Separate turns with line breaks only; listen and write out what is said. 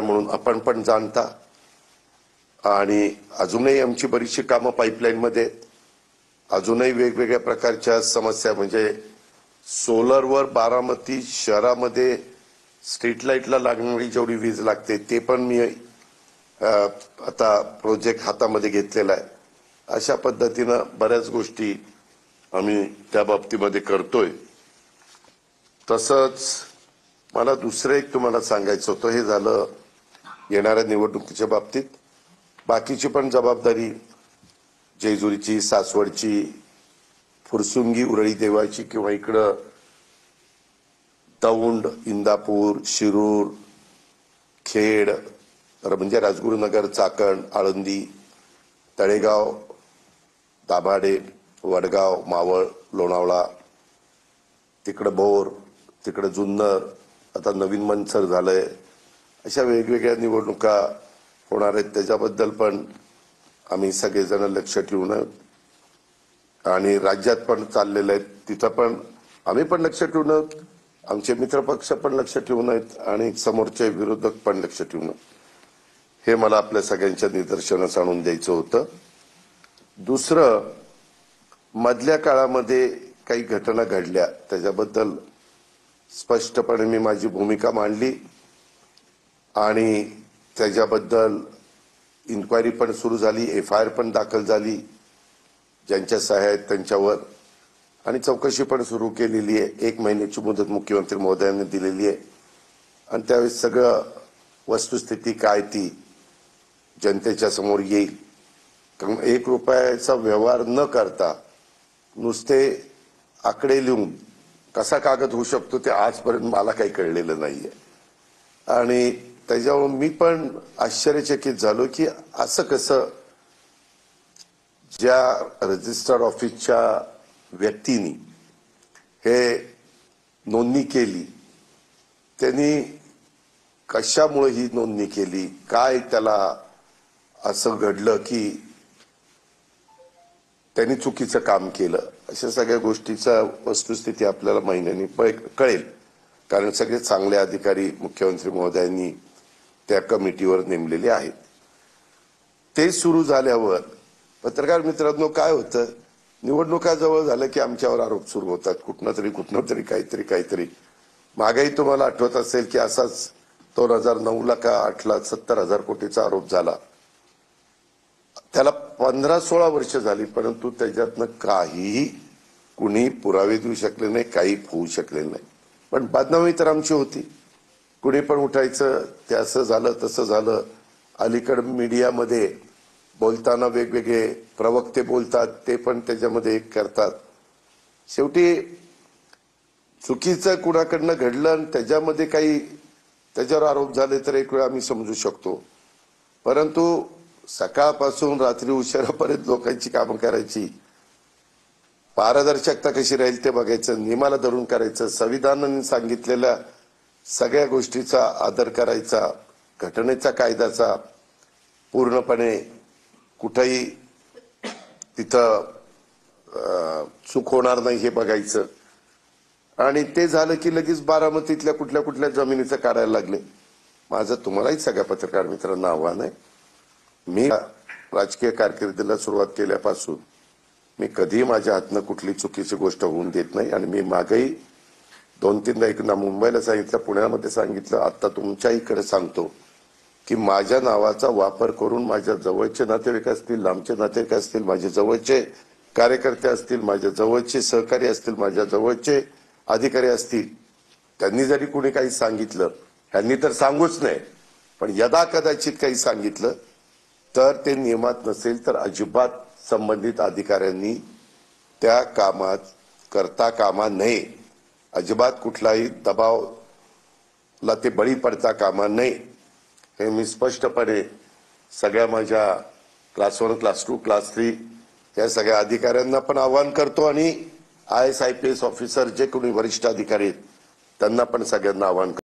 म्हणून आपण पण जाणता आणि अजूनही आमची बरीचशी कामं पाईपलाईन मध्ये आहेत. अजूनही वेगवेगळ्या प्रकारच्या समस्या म्हणजे सोलरवर बारामती शहरामध्ये स्ट्रीट लाईटला लागणारी जेवढी वीज लागते ते पण मी आता प्रोजेक्ट हातामध्ये घेतलेला आहे. अशा पद्धतीनं बऱ्याच गोष्टी आम्ही त्या बाबतीमध्ये करतोय. तसंच मला दुसरं एक तुम्हाला सांगायचं होतं, हे झालं येणाऱ्या निवडणुकीच्या बाबतीत. बाकीची पण जबाबदारी जेजुरीची, सासवडची, फुरसुंगी उरळी देवाची किंवा इकडं दौंड, इंदापूर, शिरूर, खेड म्हणजे राजगुरुनगर, चाकण, आळंदी, तळेगाव, दाभाडे, वडगाव, मावळ, लोणावळा, तिकडं भोर, तिकडं जुन्नर, आता नवीन मनसर झालंय. अशा वेगवेगळ्या निवडणुका होणार आहेत. त्याच्याबद्दल पण आम्ही सगळेजण लक्ष ठेवून आणि राज्यात पण चाललेलं आहे तिथं पण आम्ही पण लक्ष ठेवून, आमचे मित्रपक्ष पण लक्ष ठेवून आहेत आणि समोरचे विरोधक पण लक्ष ठेवून. हे मला आपल्या सगळ्यांच्या निदर्शनास आणून द्यायचं होतं. दुसरं, मधल्या काळामध्ये काही घटना घडल्या त्याच्याबद्दल स्पष्टपणे मी माझी भूमिका मांडली आणि त्याच्याबद्दल इन्क्वायरी पण सुरू झाली, FIR पण दाखल झाली ज्यांच्या सहाय्या आहेत त्यांच्यावर, आणि चौकशी पण सुरू केलेली आहे. 1 महिन्याची मुदत मुख्यमंत्री महोदयांनी दिलेली आहे आणि त्यावेळेस सगळं वस्तुस्थिती काय ती जनतेच्या समोर येईल. कारण 1 रुपयाचा व्यवहार न करता नुसते आकडे लिहून कसा कागद होऊ शकतो ते आजपर्यंत मला काही कळलेलं नाहीये. आणि त्याच्यावर मी पण आश्चर्यचकित झालो की असं कसं, ज्या रजिस्टर ऑफिसच्या व्यक्तींनी हे नोंदणी केली त्यांनी कशामुळे ही नोंदणी केली, काय त्याला असं घडलं की त्यांनी चुकीचं काम केलं, अशा सगळ्या गोष्टीचा वस्तुस्थिती आपल्याला महिन्यांनी कळेल. कारण सगळे चांगले अधिकारी मुख्यमंत्री महोदयांनी त्या कमिटीवर नेमलेले आहेत. ते सुरू झाल्यावर पत्रकार मित्रांनो काय होतं, निवडणुका जवळ झालं की आमच्यावर आरोप सुरू होतात कुठनं तरी काहीतरी. मागेही तुम्हाला आठवत असेल की असाच 2009 का 8ला 70,000 कोटीचा आरोप झाला. त्याला 15-16 वर्ष झाली परंतु त्याच्यातनं काहीही कुणी पुरावे देऊ शकले नाही, काही होऊ शकलेलं नाही. पण बदनामी तर आमची होती. कुणी पण उठायचं, ते असं झालं तसं झालं. अलीकड मीडियामध्ये बोलताना वेगवेगळे प्रवक्ते बोलतात, ते पण त्याच्यामध्ये करतात. शेवटी चुकीचं कुणाकडनं घडलं आणि त्याच्यामध्ये काही त्याच्यावर आरोप झाले तर एक वेळ आम्ही समजू शकतो. परंतु सकाळपासून रात्री उशिरापर्यंत लोकांची कामं करायची, पारदर्शकता कशी राहील ते बघायचं, नियमाला धरून करायचं, संविधानाने सांगितलेल्या सगळ्या गोष्टीचा आदर करायचा, घटनेचा कायद्याचा पूर्णपणे कुठेही तिथं चूक होणार नाही हे बघायचं. आणि ते झालं की लगेच बारामतीतल्या कुठल्या जमिनीचं काढायला लागले. माझं तुम्हालाही सगळ्या पत्रकार मित्रांना आव्हान आहे, मी राजकीय कारकिर्दीला सुरुवात केल्यापासून मी कधीही माझ्या हातनं कुठली चुकीची गोष्ट होऊन देत नाही. आणि मी मागेही 2-3दा एकदा मुंबईला सांगितलं, पुण्यामध्ये सांगितलं, आता तुमच्या इकडे सांगतो की माझ्या नावाचा वापर करून माझ्या जवळचे नातेवाईक असतील, लांबचे नातेवाईक असतील, माझे जवळचे कार्यकर्ते असतील, माझ्या जवळचे सहकारी असतील, माझ्या जवळचे अधिकारी असतील, त्यांनी जरी कुणी काही सांगितलं, ह्यांनी तर सांगूच नाही, पण यदा कदाचित काही सांगितलं तर ते नियमात नसेल तर अजिबात संबंधित अधिकाऱ्यांनी त्या कामात करता कामा नये. अजिबात कुठलाही दबावला ते बळी पडता कामा नये. हे मी स्पष्टपणे सगळ्या माझ्या क्लास 1, क्लास 2, क्लास 3 या सगळ्या अधिकाऱ्यांना पण आवाहन करतो आणि IAS IPS ऑफिसर जे कोणी वरिष्ठ अधिकारी आहेत त्यांना पण सगळ्यांना आवाहन करतो.